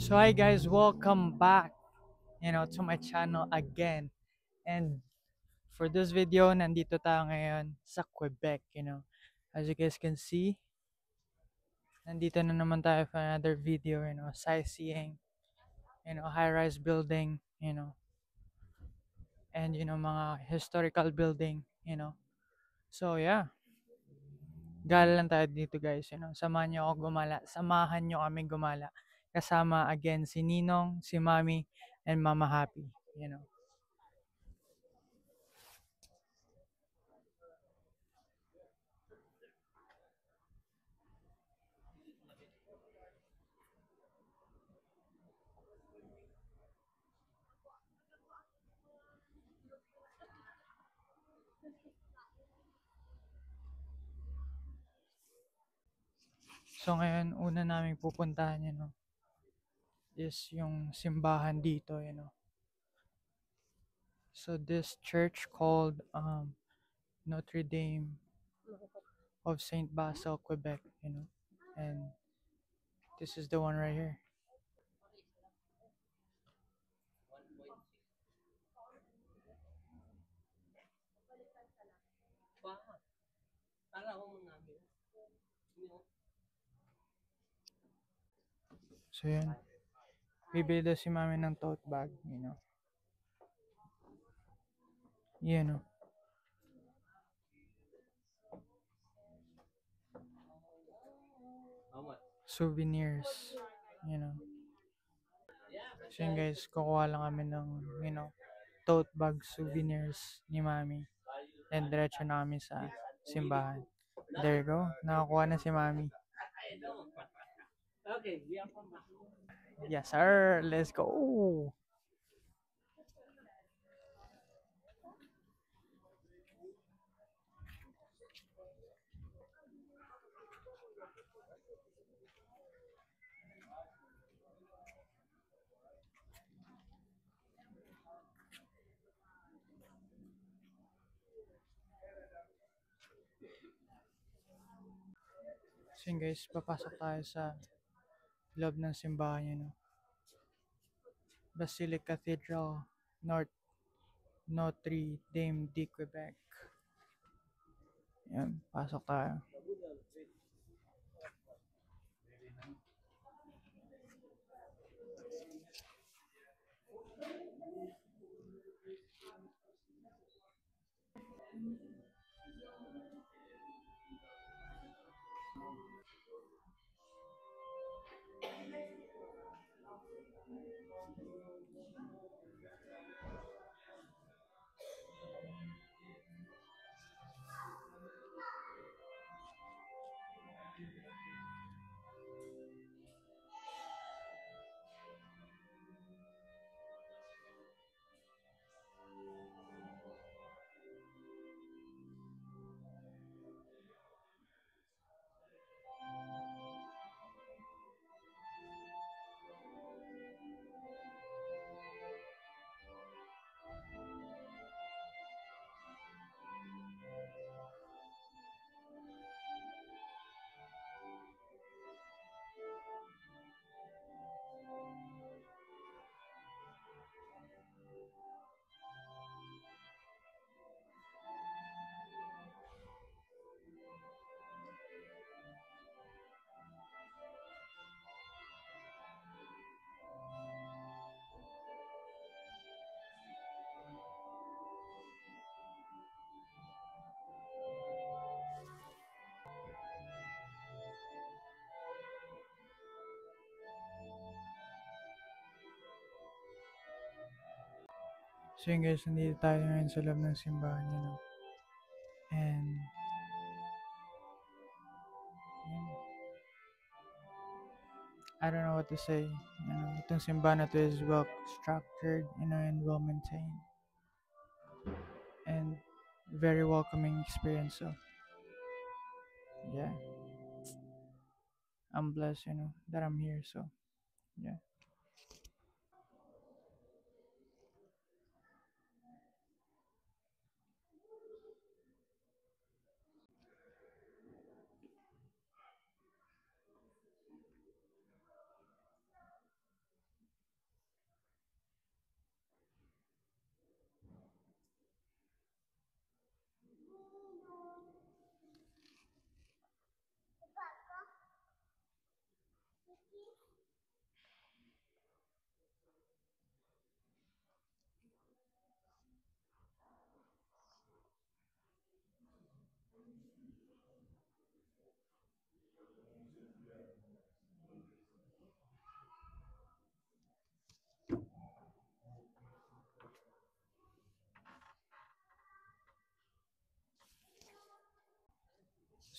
So hi guys, welcome back, to my channel again. And for this video, nandito tayo ngayon sa Quebec, As you guys can see, nandito na naman tayo for another video, sightseeing, high-rise building, and mga historical building, So yeah, gala lang tayo dito guys, Samahan niyo ako gumala, samahan niyo kami gumala. Kasama again si Ninong, si Mami, and Mama Happy. So ngayon, una naming pupuntahan, is yung simbahan dito, So this church called Notre Dame of Saint Basil, Quebec, And this is the one right here. So yun, bibili daw si mami ng tote bag, Yan, souvenirs, you know. So yun guys, kukuha lang kami ng, tote bag souvenirs ni mami. Then diretso na kami sa simbahan. There you go, nakakuha na si mami. Yes sir, let's go! So yun guys, papasok tayo sa loob ng simbahan, Basilic Cathedral, Notre Dame de Quebec. Yan, pasok tayo. So yun guys, nandito tayo ngayon sa loob ng simbahan, And, yun, I don't know what to say. Itong simbahan na to is well structured, and well maintained. And very welcoming experience. So, yeah, I'm blessed, that I'm here. So, yeah.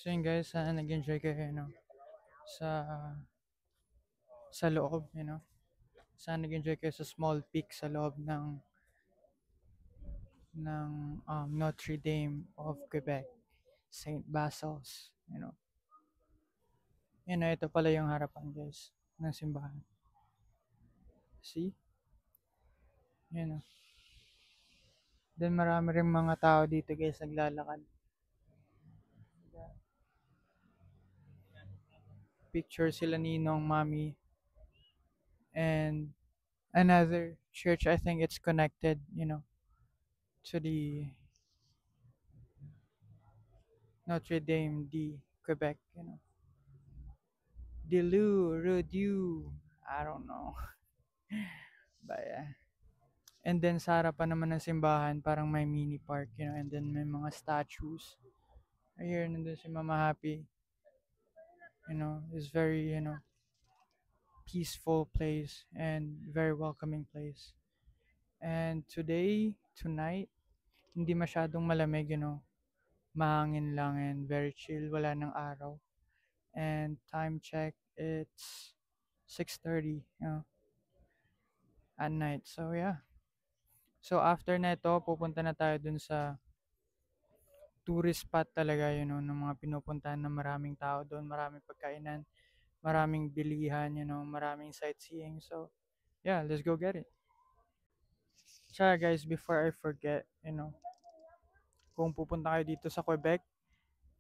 So yun guys, sana nag-enjoy kayo, sa sa loob, Sana nag-enjoy kayo sa small peak sa loob ng Notre Dame of Quebec, St. Basil's, ito pala yung harapan guys ng simbahan. See? Yan o. Then marami rin mga tao dito guys naglalakad. Picture sila ninong, mommy, and another church. I think it's connected, to the Notre Dame de Quebec, Rodieu. I don't know. But yeah. And then sa harapan naman ng simbahan, parang may mini park, and then may mga statues. Ayun, nandun si Mama Happy. It's very, peaceful place and very welcoming place. And tonight, hindi masyadong malamig, mahangin lang and very chill, wala ng araw. And time check, it's 6:30, at night. So yeah. So after na ito, pupunta na tayo dun sa tourist spot talaga, ng mga pinupuntahan na maraming tao doon, maraming pagkainan, maraming bilihan, maraming sightseeing. So yeah, let's go get it. Tsaka guys, before I forget, kung pupunta kayo dito sa Quebec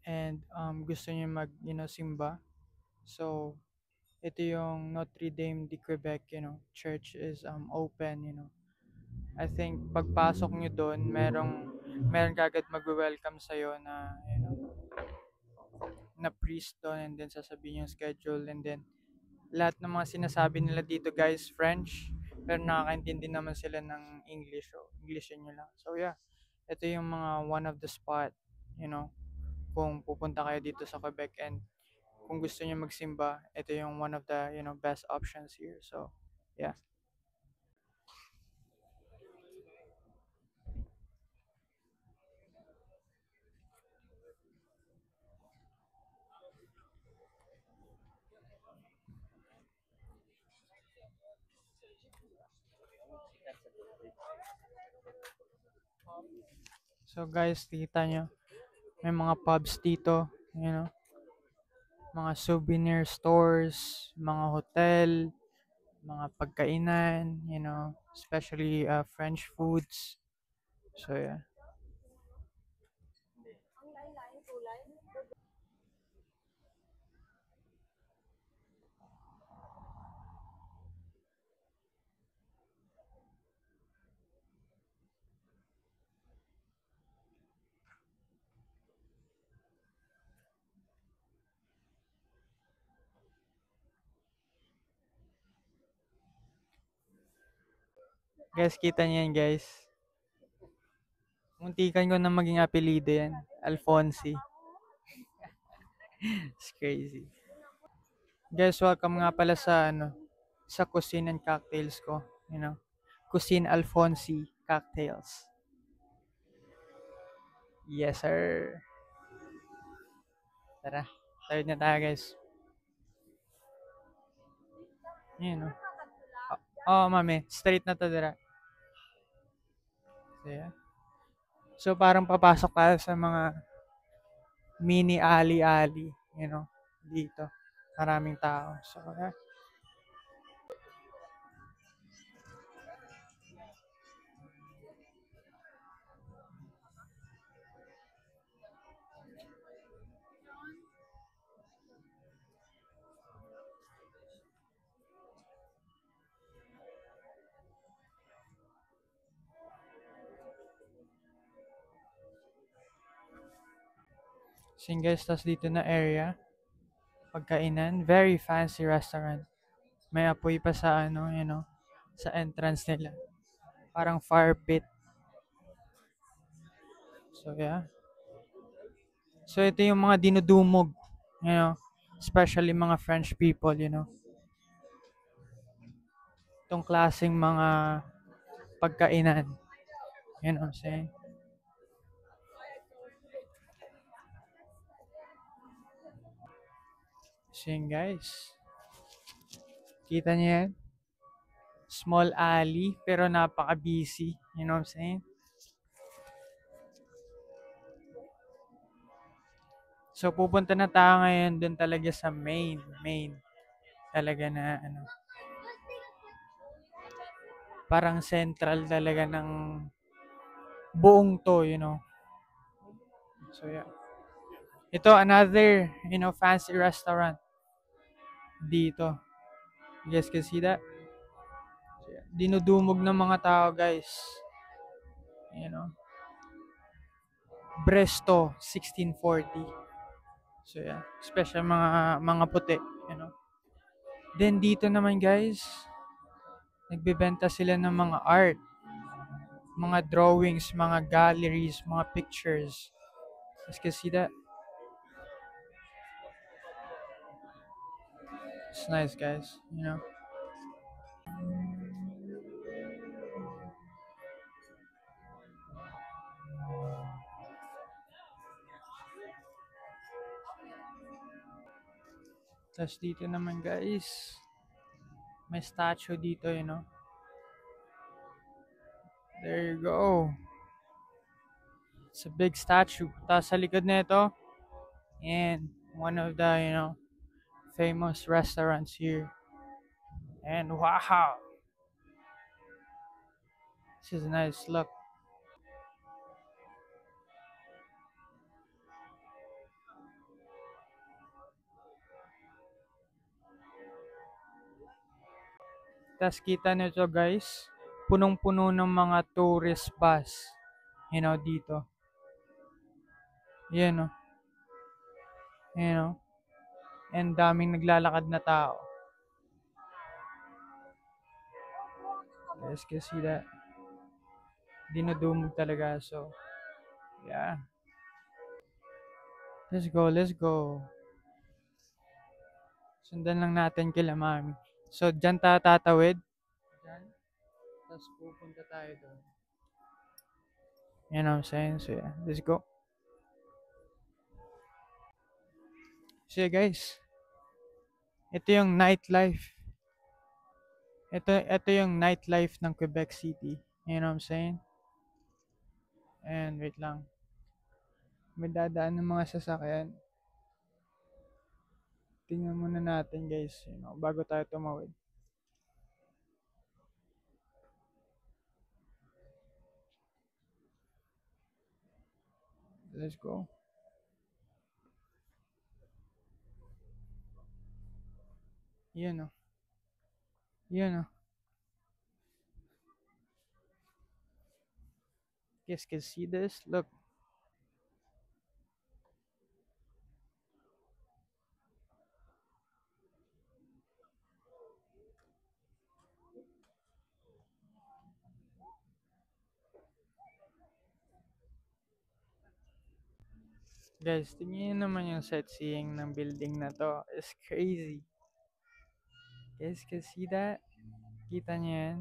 and gusto niyo mag, simba. So ito yung Notre Dame de Quebec, church is open, I think pagpasok nyo doon, meron kagad magwe-welcome sa na, na priest doon, and then sasabihin yung schedule, and then lahat ng mga sinasabi nila dito guys, French, pero nakakaintindi naman sila ng English, so Englishin nyo lang. So yeah, ito yung mga one of the spot, kung pupunta kayo dito sa Quebec, and kung gusto niyo magsimba, ito yung one of the, best options here. So yeah. So guys, kita nyo, may mga pubs dito, mga souvenir stores, mga hotel, mga pagkainan, especially French foods. So yeah. Guys, kita niyo yan guys. Muntikan ko na maging apelido yan. Alfonsi. It's crazy. Guys, welcome nga pala sa Cuisine and Cocktails ko. Cuisine Alfonsi Cocktails. Yes, sir. Tara, tawid na tayo guys. Yun, no? Oh, mami, straight na to dira. So, yeah. So, parang papasok tayo sa mga mini alley-alley, dito. Maraming tao. So, yeah. So, yun guys, tas dito na area. Pagkainan. Very fancy restaurant. May apoy pa sa sa entrance nila. Parang fire pit. So, yeah. So, ito yung mga dinudumog. Especially mga French people, Itong klaseng mga pagkainan. You know what I'm saying? So yun guys. Kita niyo yan? Small alley, pero napaka-busy. You know what I'm saying? So, pupunta na tayo ngayon dun talaga sa main. Talaga na, parang central talaga ng buong to, you know. So, yeah. Ito, another, fancy restaurant dito. You guys can see that? So, yeah. Dinudumog ng mga tao, guys. You know. Bresto, 1640. So, yeah. Special mga puti, you know. Then, dito naman, guys, nagbebenta sila ng mga art, mga drawings, mga galleries, mga pictures. You can see that? It's nice, guys, you know. Tapos dito naman, guys, may statue dito, you know. There you go. It's a big statue. Tapos sa likod nito, and one of the, famous restaurants here. And wow! This is a nice look. Tapos kita nito, guys, punong-puno ng mga tourist bus, dito. Yan, and daming naglalakad na tao. Guys can see that. Dinudumog talaga. So, yeah. Let's go. Sundan lang natin kila mami. So, dyan tayo tatawid. Dyan. Tapos pupunta tayo doon. You know what I'm saying? So, yeah. Let's go. So, yeah, guys. Ito yung nightlife. Ito yung nightlife ng Quebec City. You know what I'm saying? And wait lang. May dadaan ng mga sasakyan. Tingnan muna natin, guys, bago tayo tumawid. Let's go. Yan, Yan, Guys can see this. Look. Guys, tingnan naman yung sightseeing ng building na to. It's crazy. Guys can see that? Kita niyo yan?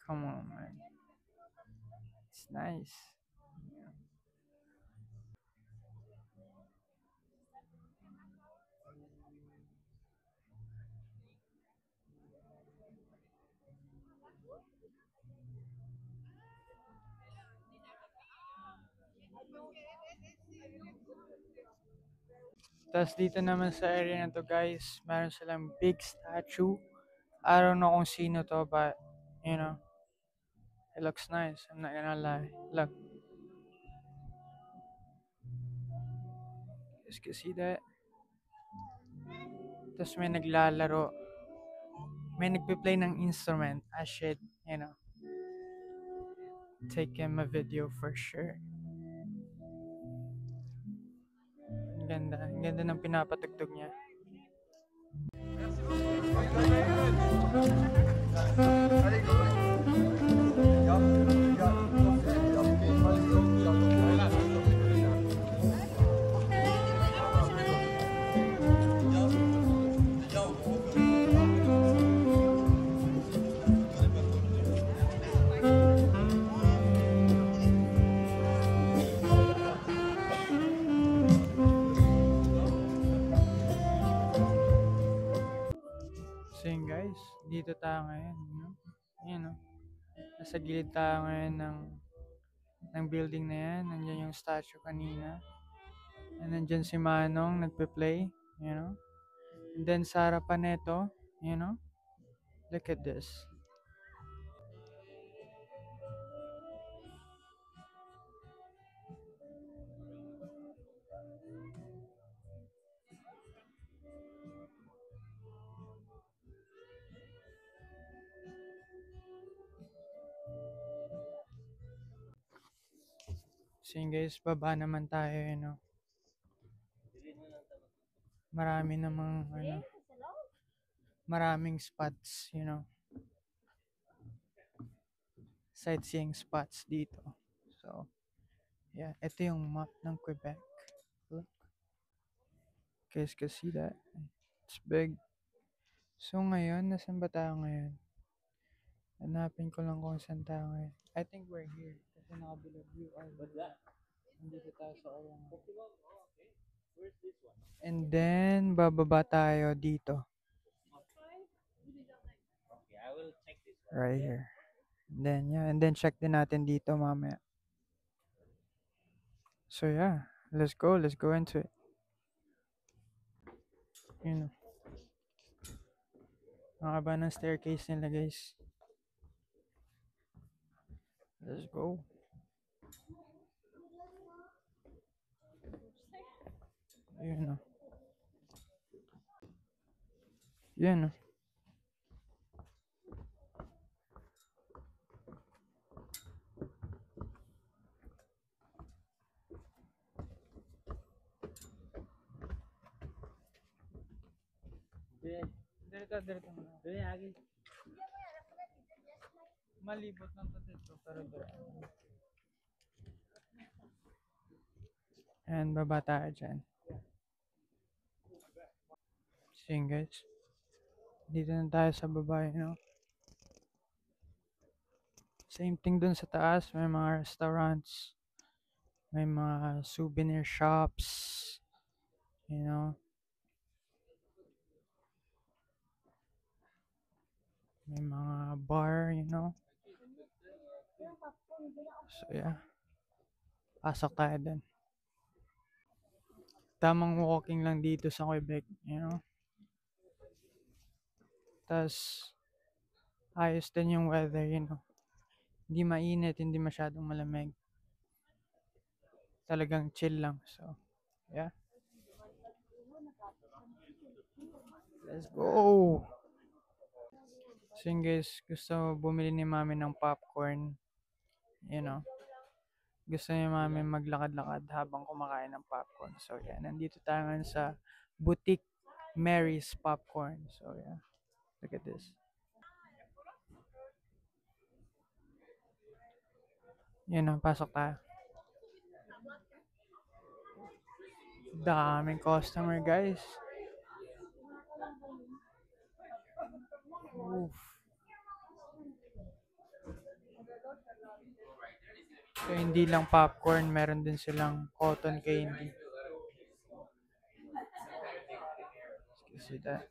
Come on, man. It's nice. Tapos dito naman sa area na to, guys, meron silang big statue. I don't know kung sino to, but, it looks nice. I'm not gonna lie. Look. You can see that? Tapos may naglalaro. May nagpe-play ng instrument. I should, take him a video for sure. Ang ganda ng pinapatugtog niya. So yun guys, dito tayo ngayon. Yun, no? Nasa gilid tayo ngayon ng building na yan. Nandiyan yung statue kanina. And nandiyan si Manong nagpe-play. You know? And then sa harapan nito, you know? Look at this. So yun guys, baba naman tayo, you know? Marami namang, maraming spots, you know? Sightseeing spots dito. So, yeah, ito yung map ng Quebec. Look. You guys can see that. It's big. So ngayon, nasan ba tayo ngayon? Hanapin ko lang kung saan tayo ngayon. I think we're here. Kasi nakabilog view. Nandito tayo sa Orange. And then, bababa tayo dito. Right here. And then, yeah. And then, check din natin dito mamaya. So, yeah. Let's go. Let's go into it. Yun. Ang haba ng staircase nila, guys. Let's go. Yun, oh. Yun, oh. Dito muna. Malibot lang to dito, pero dito. And baba tayo dyan. So yun guys. Dito na tayo sa baba, you know. Same thing dun sa taas. May mga restaurants. May mga souvenir shops. You know. May mga bar, you know. So yeah. Pasok tayo dun. Tamang walking lang dito sa Quebec, you know. Tas ayos din yung weather, you know. Hindi mainit, hindi masyadong malamig. Talagang chill lang. So, yeah. Let's go! So yun guys, gusto bumili ni mami ng popcorn. You know. Gusto ni mami maglakad-lakad habang kumakain ng popcorn. So yeah, nandito tayo ngayon sa Boutique Mary's Popcorn. So yeah, look at this. Yun na, pasok tayo. Daming customer guys. Oof. So hindi lang popcorn, meron din silang cotton candy. See that?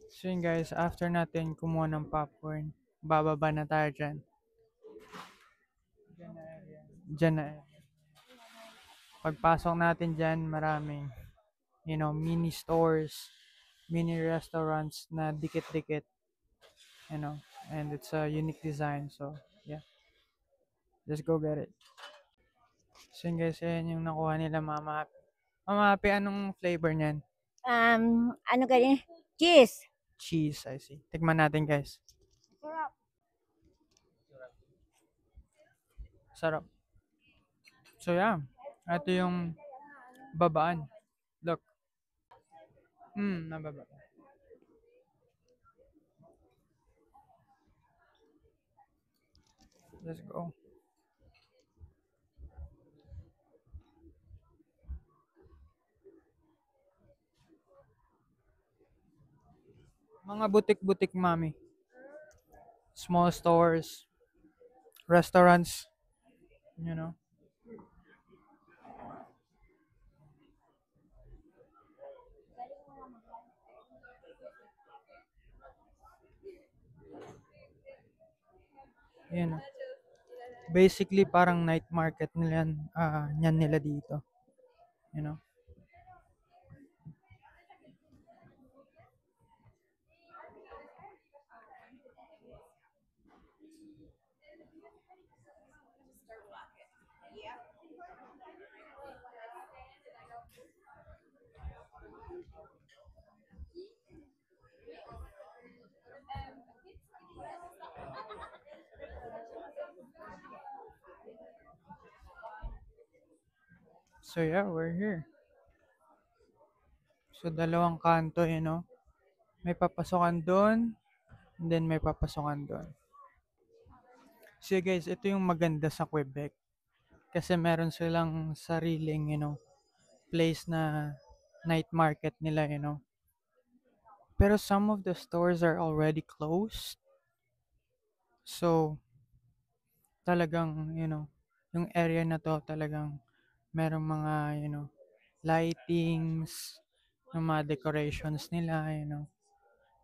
So yun guys, after natin kumuha ng popcorn, bababa na tayo dyan. Dyan na area. Pagpasok natin dyan, maraming, you know, mini stores, mini restaurants na dikit-dikit, you know, and it's a unique design. So, yeah, let's go get it. So yun guys, ayan yung nakuha nila Mama Happy. Mama Happy, anong flavor niyan? Ano ganyan? Cheese. Cheese, I see. Tikman natin guys. Sarap. So yeah, ito yung babaan. Look. Nababa. Let's go. Mga butik-butik, mami. Small stores. restaurants, you know. You know. Basically parang night market nila yan nila dito, you know. So yeah, we're here. So dalawang kanto, you know. May papasokan doon, and then may papasokan doon. So yeah, guys, ito yung maganda sa Quebec. Kasi meron silang sariling, you know, place na night market nila, you know. Pero some of the stores are already closed. So, talagang, you know, yung area na to talagang merong mga, you know, lightings, yung mga decorations nila, you know.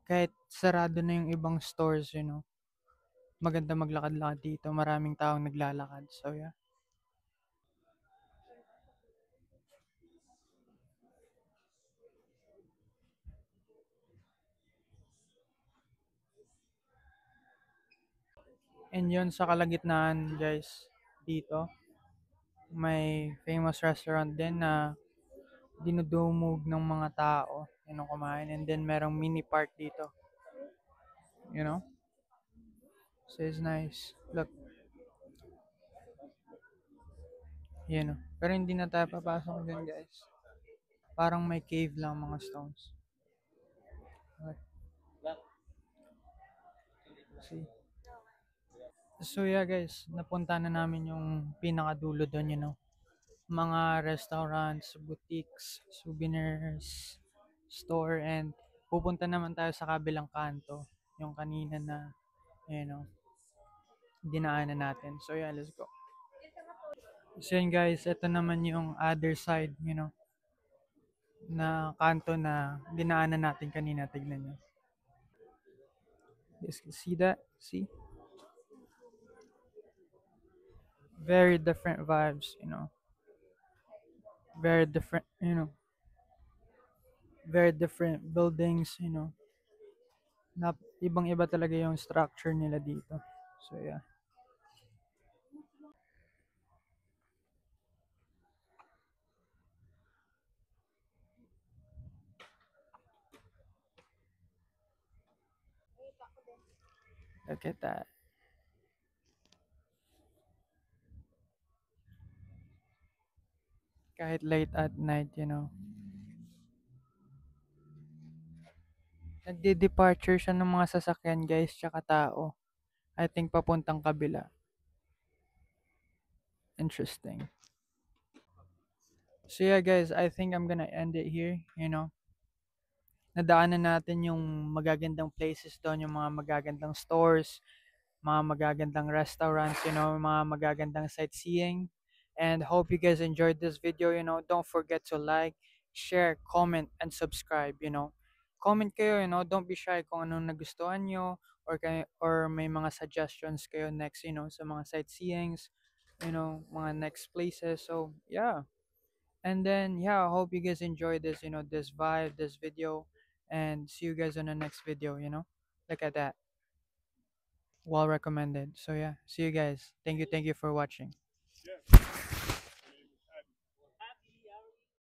Kahit sarado na yung ibang stores, you know, maganda maglakad-lakad dito. Maraming taong naglalakad. So, yeah. And yun sa kalagitnaan, guys, dito, may famous restaurant din na dinudumog ng mga tao, you know, kumain. And then, merong mini park dito, you know. So, it's nice. Look, you know. Pero hindi na tayo papasok dyan, guys. Parang may cave lang mga stones. Like, see? So yeah guys, napunta na namin yung pinakadulo doon, you know. Mga restaurants, boutiques, souvenirs, store, and pupunta naman tayo sa kabilang kanto, yung kanina na, you know, dinaanan natin. So yeah, let's go. So yun guys, ito naman yung other side, you know, na kanto na dinaanan natin kanina. Tignan nyo. You can see that? See? Very different vibes, you know. Very different, you know, very different buildings, you know. Na, ibang-iba talaga yung structure nila dito. So yeah. Look at that. Kahit late at night, you know. Nagde-departure siya ng mga sasakyan, guys, tsaka tao. I think papuntang kabila. Interesting. So yeah, guys, I think I'm gonna end it here, you know. Nadaanan natin yung magagandang places doon, yung mga magagandang stores, mga magagandang restaurants, you know, mga magagandang sightseeing. And hope you guys enjoyed this video, you know. Don't forget to like, share, comment, and subscribe, you know. Comment kayo, you know. Don't be shy kung anong nagustuhan nyo or may mga suggestions kayo next, you know, sa mga sightseeings, you know, mga next places. So, yeah. And then, yeah, I hope you guys enjoyed this, you know, this vibe, this video. And see you guys on the next video, you know. Look at that. Well recommended. So yeah, see you guys. Thank you for watching.